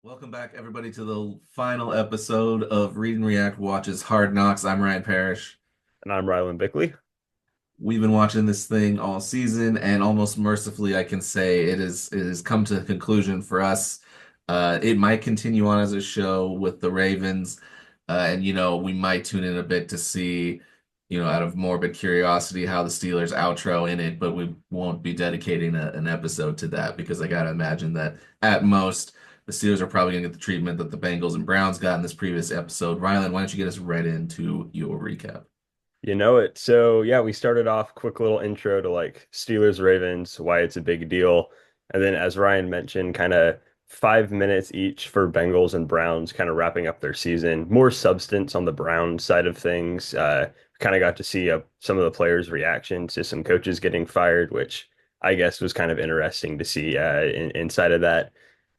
Welcome back, everybody, to the final episode of Read and React Watches Hard Knocks. I'm Ryan Parrish. And I'm Rylan Bickley. We've been watching this thing all season, and almost mercifully, I can say it has come to a conclusion for us. It might continue on as a show with the Ravens, and we might tune in a bit to see, out of morbid curiosity, how the Steelers outro in it, but we won't be dedicating an episode to that because I gotta imagine that at most the Steelers are probably gonna get the treatment that the Bengals and Browns got in this previous episode. Rylan, why don't you get us right into your recap? You know it. So yeah, we started off quick little intro to like Steelers Ravens, why it's a big deal. And then as Ryan mentioned, kind of 5 minutes each for Bengals and Browns kind of wrapping up their season. More substance on the Browns side of things. Kind of got to see some of the players' reactions to some coaches getting fired, which I guess was kind of interesting to see inside of that.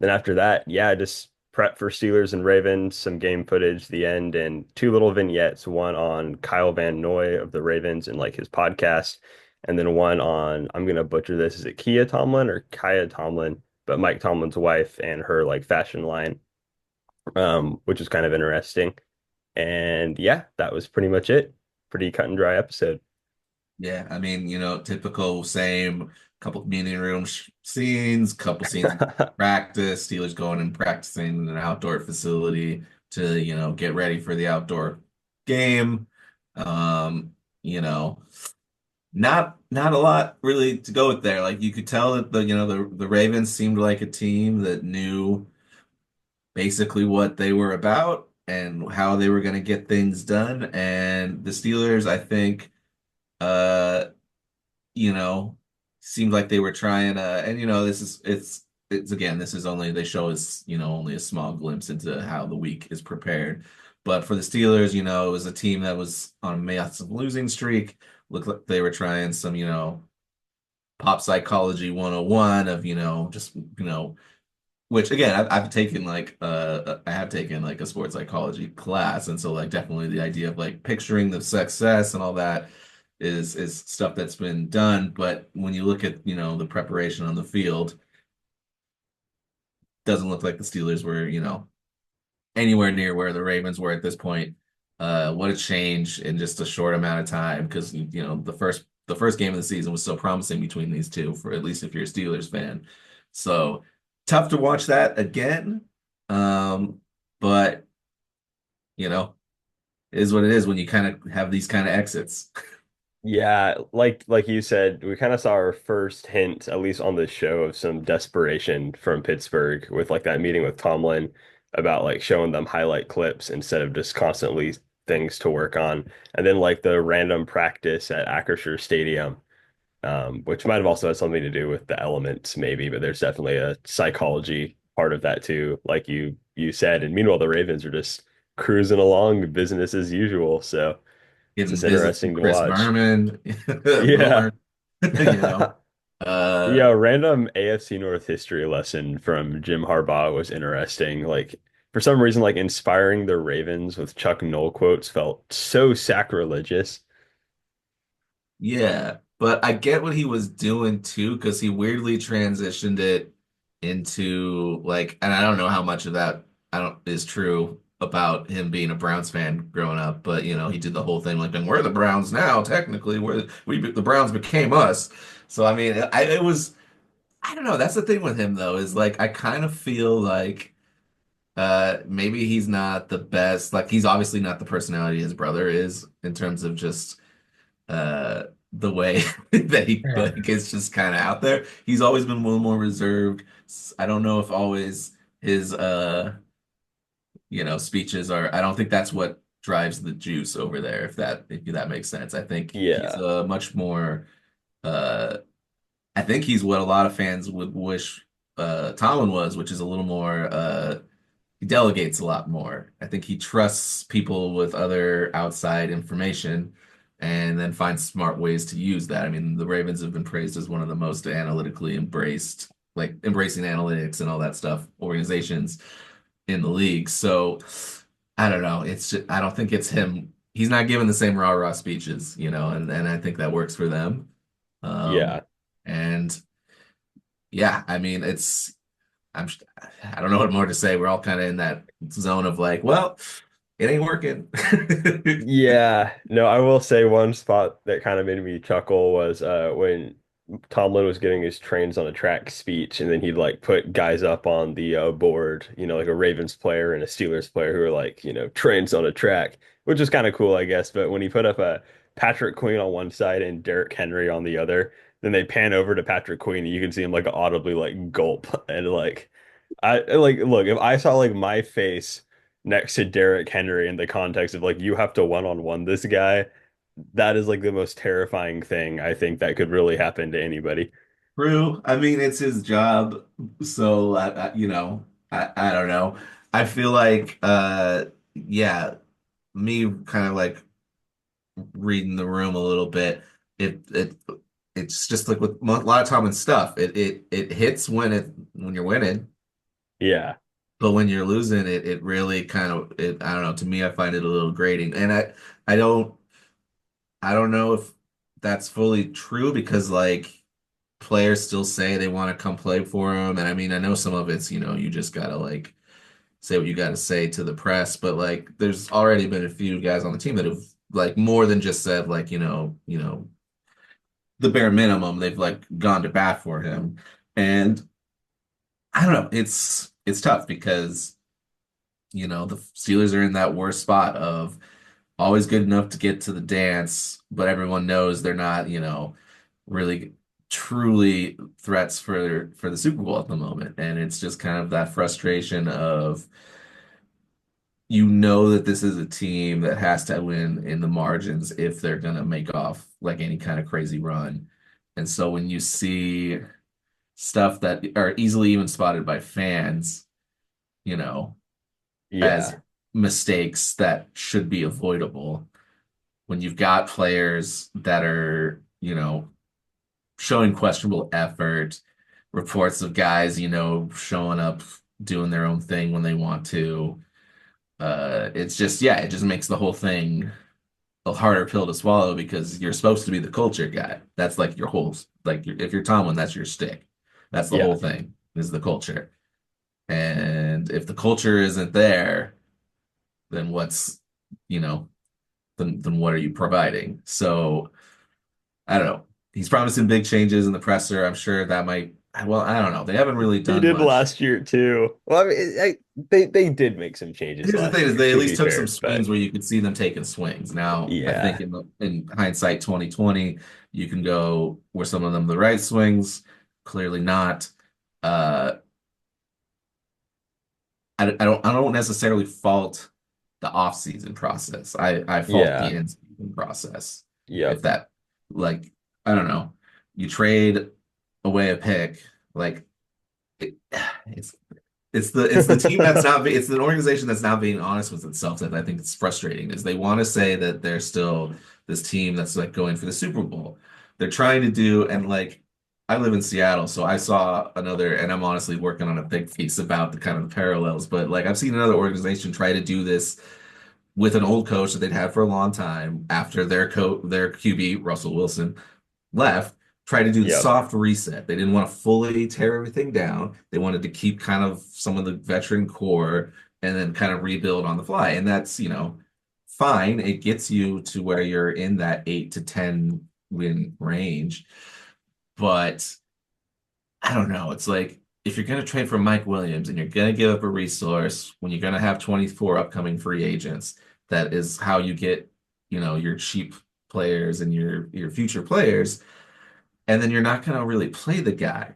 Then after that, yeah, just prep for Steelers and Ravens, some game footage, the end, and two little vignettes, one on Kyle Van Noy of the Ravens and like his podcast, and then one on, I'm gonna butcher this, is it Kia Tomlin or Kaya Tomlin, but Mike Tomlin's wife and her like fashion line, which was kind of interesting. And yeah, that was pretty much it. Pretty cut and dry episode. Yeah, I mean, typical same couple community room scenes, couple scenes in practice, Steelers going and practicing in an outdoor facility to, get ready for the outdoor game. Um, you know, not a lot really to go with there. Like you could tell that the Ravens seemed like a team that knew basically what they were about and how they were going to get things done. And the Steelers, I think, uh you know, seemed like they were trying and this is it's again, this is only they show us, only a small glimpse into how the week is prepared. But for the Steelers, it was a team that was on a massive losing streak. Looked like they were trying some, pop psychology 101 of, just, which again, I've taken like I have taken like a sports psychology class, and so like definitely the idea of like picturing the success and all that is stuff that's been done. But when you look at the preparation on the field, doesn't look like the Steelers were anywhere near where the Ravens were at this point. What a change in just a short amount of time because the first game of the season was so promising between these two for at least if you're a Steelers fan. So tough to watch that again. But you know, it is what it is when you kind of have these kind of exits. Yeah, like you said, we kind of saw our first hint, at least on the show, of some desperation from Pittsburgh with like that meeting with Tomlin about like showing them highlight clips instead of just constantly things to work on. And then like the random practice at Acrisure Stadium, which might have also had something to do with the elements, maybe, but there's definitely a psychology part of that too, like you said. And meanwhile, the Ravens are just cruising along business as usual. So it's Getting just visits from interesting to Chris watch. Berman, Yeah. rumor, you know. Uh, Yeah, random AFC North history lesson from Jim Harbaugh was interesting. Like for some reason, like inspiring the Ravens with Chuck Noll quotes felt so sacrilegious. yeah, but I get what he was doing too, because he weirdly transitioned it into like, and I don't know how much of that I don't is true about him being a Browns fan growing up, but he did the whole thing like, and we're the Browns now, technically, the Browns became us. So I mean, it was I don't know. That's the thing with him though, is like I kind of feel like maybe he's not the best. Like he's obviously not the personality his brother is in terms of just the way that he like is just kind of out there. He's always been a little more reserved. I don't know if always his speeches are. I don't think that's what drives the juice over there. If that makes sense. I think he's Yeah. a much more. Uh, I think he's what a lot of fans would wish Tomlin was, which is a little more. He delegates a lot more. I think he trusts people with other outside information and then finds smart ways to use that. I mean, the Ravens have been praised as one of the most analytically embraced, like embracing analytics and all that stuff, organizations in the league. So I don't know. I don't think it's him. He's not giving the same rah-rah speeches, and I think that works for them. Um, Yeah. and yeah, I mean, I'm I don't know what more to say. We're all kind of in that zone of like, well, it ain't working. Yeah, no, I will say one spot that kind of made me chuckle was when Tomlin was giving his trains on a track speech, and then he'd like put guys up on the board, like a Ravens player and a Steelers player who were like, trains on a track, which is kind of cool, I guess. But when he put up a Patrick Queen on one side and Derrick Henry on the other, then they pan over to Patrick Queen, and you can see him like audibly like gulp and like I like look, if I saw like my face next to Derrick Henry in the context of like you have to one-on-one this guy, that is like the most terrifying thing I think that could really happen to anybody. True. I mean, it's his job. So, I don't know. I feel like, yeah, me kind of like reading the room a little bit. It it's just like with a lot of Tomlin stuff. It hits when you're winning, Yeah. but when you're losing, it really kind of I don't know. To me, I find it a little grating, and I don't I don't know if that's fully true because like players still say they want to come play for them, and I mean I know some of it's you just gotta like say what you gotta say to the press, but like there's already been a few guys on the team that have like more than just said like the bare minimum. They've like gone to bat for him. And I don't know, it's tough because the Steelers are in that worst spot of always good enough to get to the dance, but everyone knows they're not, really truly threats for the Super Bowl at the moment. And it's just kind of that frustration of that this is a team that has to win in the margins if they're gonna make off like any kind of crazy run. And so when you see stuff that are easily even spotted by fans, you know, as Yeah. mistakes that should be avoidable, when you've got players that are, showing questionable effort, reports of guys, showing up doing their own thing when they want to. It's just, yeah, it just makes the whole thing a harder pill to swallow because you're supposed to be the culture guy. That's like your whole, like, if you're Tomlin, that's your stick. That's the whole Yeah. thing, is the culture. And if the culture isn't there, then you know, then what are you providing? So I don't know. He's promising big changes in the presser. I'm sure that might, well, I don't know. They haven't really He done did much. last year too. Well, I mean, they did make some changes Here's the last thing is year, they at to least be took some fair, swings but where you could see them taking swings. Now, I think yeah. in hindsight 2020, you can go were some of them the right swings? Clearly not. Uh, I don't necessarily fault the off-season process. I fault the Yeah. in-season process. If Yep. that like I don't know, you trade away a pick, like it, it's it's the team that's not it's the organization that's not being honest with itself that I think it's frustrating is they want to say that they're still this team that's like going for the Super Bowl. They're trying to do and like I live in Seattle, so I saw another and I'm honestly working on a big piece about the kind of parallels, but like I've seen another organization try to do this with an old coach that they'd had for a long time after their QB Russell Wilson left, try to do the Yep. soft reset. They didn't want to fully tear everything down. They wanted to keep kind of some of the veteran core and then kind of rebuild on the fly. And that's, fine. It gets you to where you're in that 8 to 10 win range. But I don't know. It's like if you're going to trade for Mike Williams and you're going to give up a resource when you're going to have 24 upcoming free agents, that is how you get, your cheap players and your future players and then you're not going to really play the guy.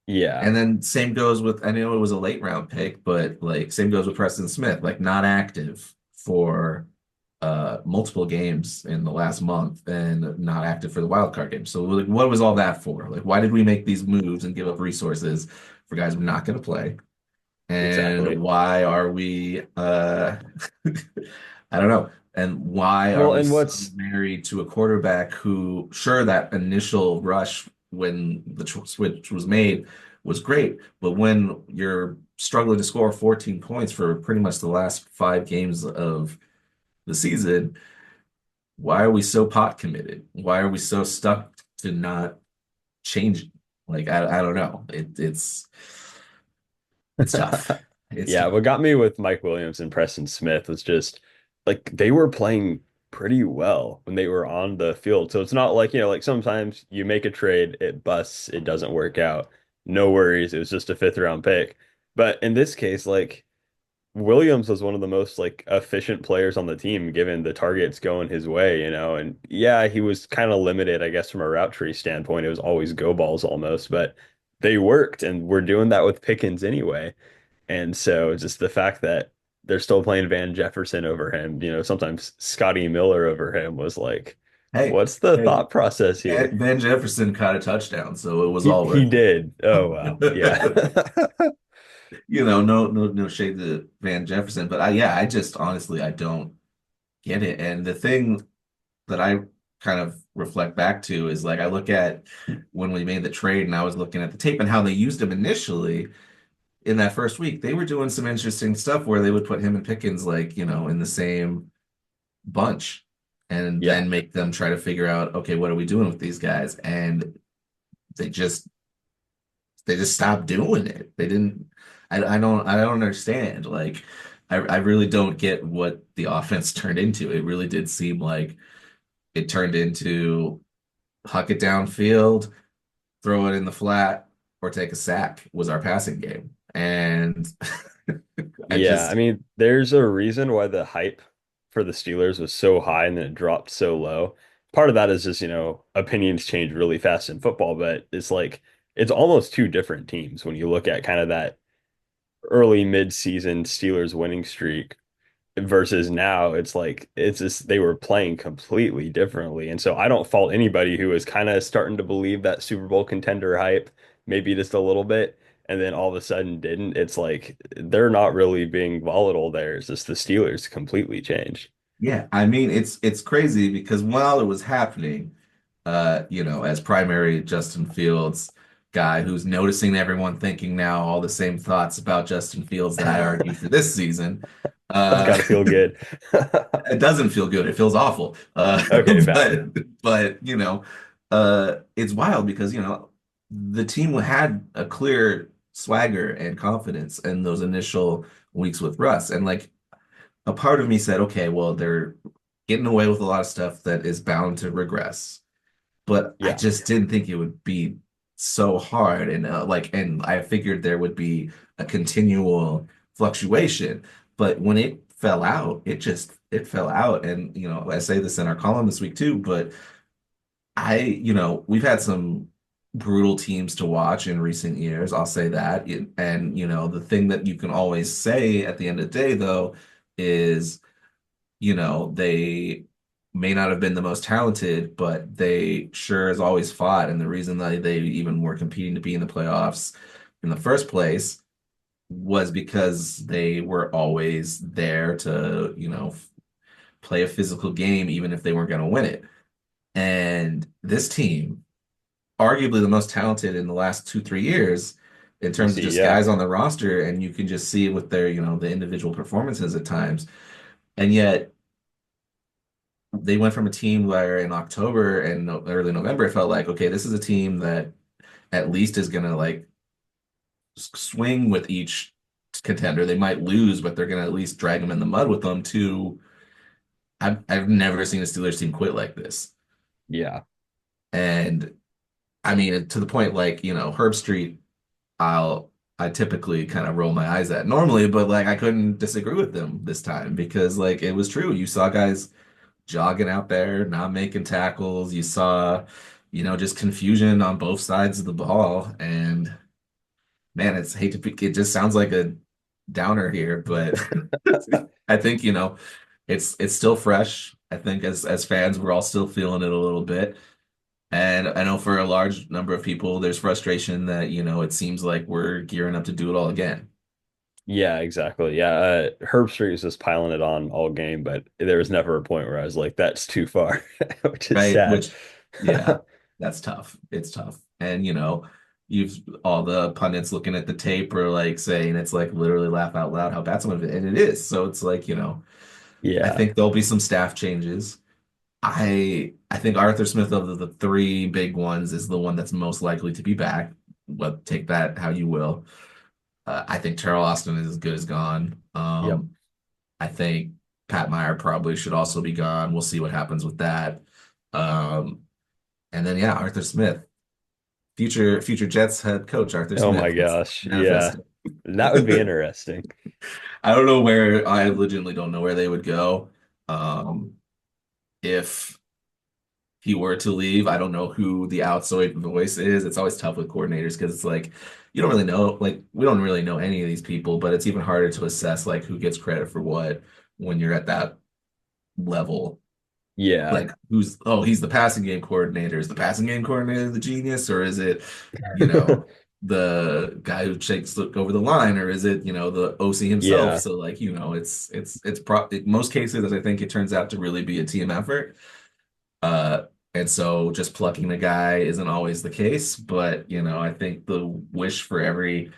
Yeah. And then same goes with, I know it was a late round pick, but like same goes with Preston Smith, like not active for multiple games in the last month and not active for the wild card game. So like what was all that for? Like why did we make these moves and give up resources for guys we're not going to play? And Exactly. why are we I don't know. And why are Well, we and so what's married to a quarterback who, sure, that initial rush when the switch was made was great, but when you're struggling to score 14 points for pretty much the last 5 games of the season, why are we so pot committed? Why are we so stuck to not changing? Like I don't know. It's It's tough. It's Yeah, tough. what got me with Mike Williams and Preston Smith was just like they were playing pretty well when they were on the field. So it's not like, like sometimes you make a trade, it busts, it doesn't work out. No worries, it was just a fifth round pick. But in this case, like Williams was one of the most like efficient players on the team given the targets going his way. And yeah, he was kind of limited, I guess, from a route tree standpoint. It was always go balls almost, but they worked and we're doing that with Pickens anyway. And so just the fact that they're still playing Van Jefferson over him, sometimes Scotty Miller over him was like, Hey, what's the hey, thought process here? Van Jefferson caught a touchdown, so it was He all he worth it. did. Oh wow. Yeah. No shade to Van Jefferson, but yeah, I just honestly I don't get it. And the thing that I kind of reflect back to is like I look at when we made the trade and I was looking at the tape and how they used him initially in that first week. They were doing some interesting stuff where they would put him and Pickens like, in the same bunch and Yeah. then make them try to figure out, okay, what are we doing with these guys? And they just they just stopped doing it. They didn't I don't understand. Like I really don't get what the offense turned into. It really did seem like it turned into huck it downfield, throw it in the flat, or take a sack was our passing game. And I Yeah, I just, mean, there's a reason why the hype for the Steelers was so high and then it dropped so low. Part of that is just, opinions change really fast in football, but it's like it's almost two different teams when you look at kind of that early mid-season Steelers winning streak versus now it's like it's just they were playing completely differently. And so I don't fault anybody who is kind of starting to believe that Super Bowl contender hype, maybe just a little bit, and then all of a sudden didn't. It's like they're not really being volatile there. It's just the Steelers completely changed. yeah, I mean, it's crazy because while it was happening, as primary Justin Fields guy who's noticing everyone thinking now all the same thoughts about Justin Fields that I argued for this season. That's Uh, got to feel good. it doesn't feel good. It feels awful. Okay, valid. But it's wild because the team had a clear swagger and confidence in those initial weeks with Russ, and like a part of me said, okay, well, they're getting away with a lot of stuff that is bound to regress. But I Yeah. just didn't think it would be so hard. And I figured there would be a continual fluctuation. But when it fell out, it fell out. And, I say this in our column this week too, but we've had some brutal teams to watch in recent years. I'll say that. And, the thing that you can always say at the end of the day, though, is they may not have been the most talented, but they sure as always fought. And the reason that they even were competing to be in the playoffs in the first place was because they were always there to, play a physical game, even if they weren't going to win it. And this team, arguably the most talented in the last 2, 3 years, in You terms of see, just yeah. guys on the roster, and you can just see it with their, the individual performances at times. And yet they went from a team where in October and early November, it felt like, okay, this is a team that at least is going to like swing with each contender. They might lose, but they're going to at least drag them in the mud with them. To I've never seen a Steelers team quit like this. Yeah. And I mean, to the point like, Herb Street, I typically kind of roll my eyes at normally, but like I couldn't disagree with them this time because like it was true. You saw guys jogging out there, not making tackles. You saw, just confusion on both sides of the ball. And man, it's hate to pick, it just sounds like a downer here, but I think, it's still fresh. I think as fans, we're all still feeling it a little bit. And I know for a large number of people, there's frustration that, it seems like we're gearing up to do it all again. Yeah, exactly. Yeah, Herb Street was just piling it on all game, but there was never a point where I was like, "That's too far," which is Right? sad. Which, yeah, that's tough. It's tough. And you've all the pundits looking at the tape or like saying it's like literally laugh out loud how bad some of it, and it is. So it's like, I Yeah, think there'll be some staff changes. I think Arthur Smith of the three big ones is the one that's most likely to be back. But take that how you will. I think Terrell Austin is as good as gone. Yep. I think Pat Meyer probably should also be gone. We'll see what happens with that. Um, and then yeah, Arthur Smith, future Jets head coach Arthur Oh my Smith. Let's gosh. manifest Yeah. That would be it. interesting. I don't know where I legitimately don't know where they would go. Um, if he were to leave, I don't know who the outside voice is. It's always tough with coordinators because it's like you don't really know, like we don't really know any of these people, but it's even harder to assess like who gets credit for what when you're at that level. Yeah. Like who's he's the passing game coordinator. Is the passing game coordinator the genius, or is it, you know, the guy who shakes look over the line, or is it, the OC himself? Yeah. So like, in most cases, I think it turns out to really be a team effort. And so just plucking a guy isn't always the case, but I think the wish for every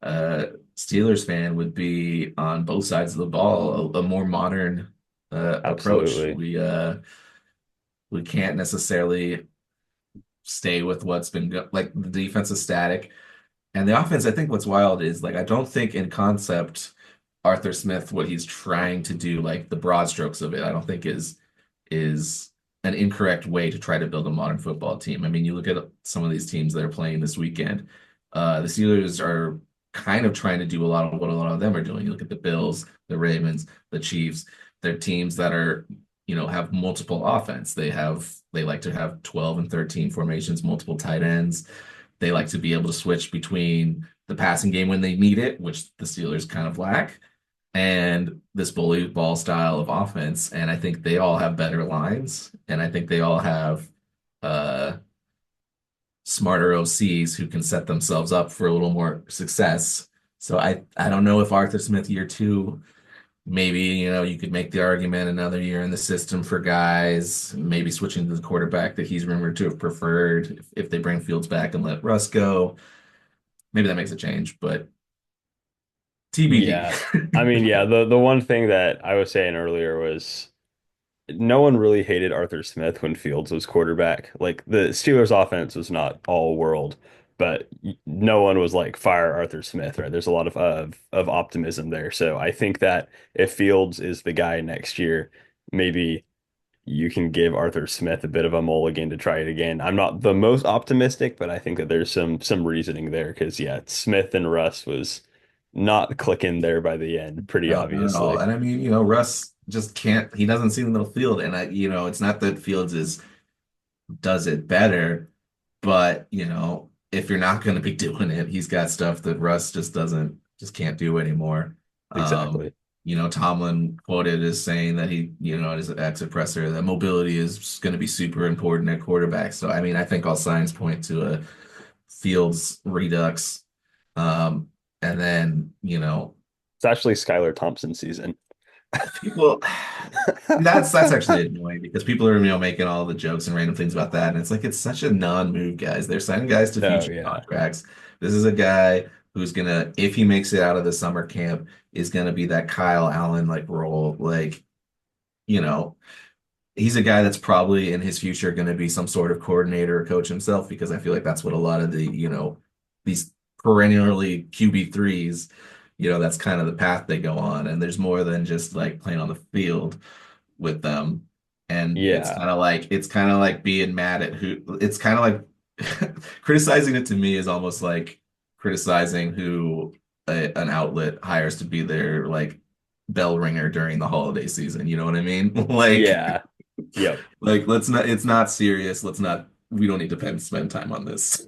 uh Steelers fan would be on both sides of the ball, a more modern approach. Absolutely. We can't necessarily stay with what's been like the defense is static. And the offense, I think what's wild is like I don't think in concept Arthur Smith, what he's trying to do, like the broad strokes of it, I don't think is an incorrect way to try to build a modern football team. I mean, you look at some of these teams that are playing this weekend. The Steelers are kind of trying to do a lot of what a lot of them are doing. You look at the Bills, the Ravens, the Chiefs. They're teams that are, have multiple offense. They like to have 12 and 13 formations, multiple tight ends. They like to be able to switch between the passing game when they need it, which the Steelers kind of lack, and this bully ball style of offense. And I think they all have better lines, and I think they all have uh, smarter OCs who can set themselves up for a little more success. So I don't know if Arthur Smith year two, maybe, you could make the argument another year in the system for guys, maybe switching to the quarterback that he's rumored to have preferred if they bring Fields back and let Russ go. Maybe that makes a change, but TBD. Yeah. I mean, yeah, the one thing that I was saying earlier was no one really hated Arthur Smith when Fields was quarterback. Like the Steelers offense was not all world, but no one was like fire Arthur Smith, right? There's a lot of optimism there. So I think that if Fields is the guy next year, maybe you can give Arthur Smith a bit of a mulligan to try it again. I'm not the most optimistic, but I think that there's some reasoning there because yeah, Smith and Russ was not clicking there by the end, pretty No, not at all. obviously. And I mean, Russ just can't, he doesn't see the middle field. And it's not that Fields does it better, but if you're not going to be doing it, he's got stuff that Russ just can't do anymore. Um, Exactly. Tomlin quoted as saying that he, at his exit presser, that mobility is going to be super important at quarterback. So, I mean, I think all signs point to a Fields redux. Um, and then, It's actually Skylar Thompson season. people that's actually annoying because people are making all the jokes and random things about that, and it's like it's such a non-move, guys. They're signing guys to Oh future yeah. contracts. This is a guy who's gonna, if he makes it out of the summer camp, is gonna be that Kyle Allen like role. Like, you know, he's a guy that's probably in his future going to be some sort of coordinator or coach himself because I feel like that's what a lot of the, these perennially QB3s, that's kind of the path they go on. And there's more than just like playing on the field with them. And Yeah. it's kind of like being mad at who it's kind of like criticizing it to me is almost like criticizing who an outlet hires to be their like bell ringer during the holiday season. You know what I mean? Yeah. Yep. Let's not, it's not serious. We don't need to spend time on this.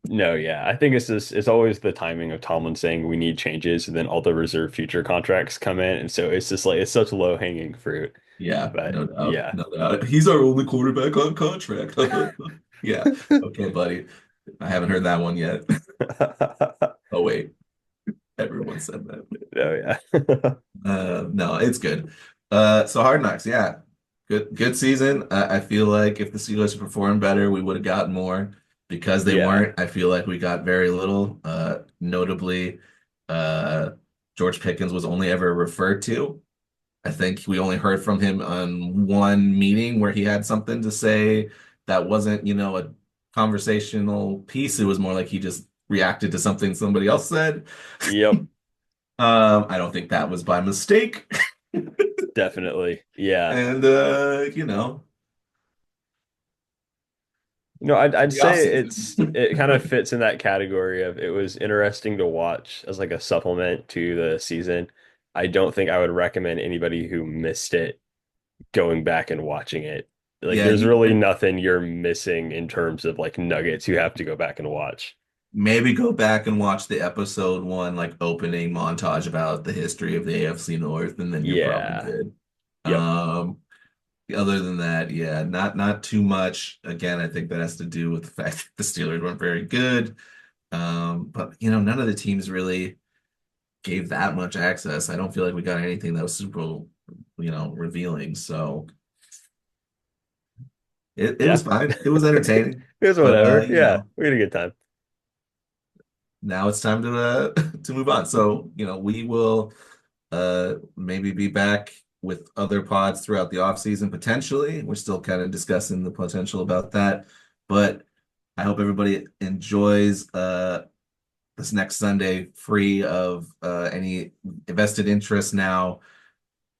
No, yeah. I think it's always the timing of Tomlin saying we need changes and then all the reserve future contracts come in. And so it's just like it's such low hanging fruit. Yeah, But no doubt. yeah. No doubt. He's our only quarterback on contract. Yeah. Okay, buddy. I haven't heard that one yet. Oh, wait. Everyone said that. Oh yeah. No, it's good. So Hard Knocks, yeah. Good season. I feel like if the Steelers had performed better, we would have gotten more. Because they Yeah. weren't, I feel like we got very little. Notably, uh, George Pickens was only ever referred to. I think we only heard from him on one meeting where he had something to say that wasn't, a conversational piece. It was more like he just reacted to something somebody else said. Yep, I don't think that was by mistake. definitely. Yeah. And I'd the off say season. it kind of fits in that category of it was interesting to watch as like a supplement to the season. I don't think I would recommend anybody who missed it going back and watching it. Like Yeah, there's really nothing you're missing in terms of like nuggets you have to go back and watch. maybe go back and watch the episode one, like opening montage about the history of the AFC North, and then you're probably Yeah. good. Yep. Um, Other than that, yeah, not too much. Again, I think that has to do with the fact that the Steelers weren't very good. But none of the teams really gave that much access. I don't feel like we got anything that was super, revealing. So it was Yeah. fine. It was entertaining. It was But whatever. Yeah. We had a good time. now it's time to to move on. So, we will maybe be back with other pods throughout the off season potentially. We're still kind of discussing the potential about that. But I hope everybody enjoys this next Sunday free of any invested interest now.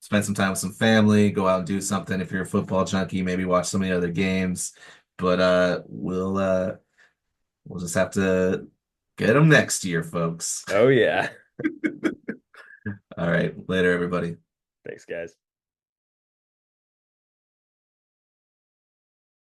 Spend some time with some family, go out and do something. If you're a football junkie, maybe watch some of the other games. But we'll just have to get them next year, folks. Oh yeah. All right, later, everybody. Thanks, guys.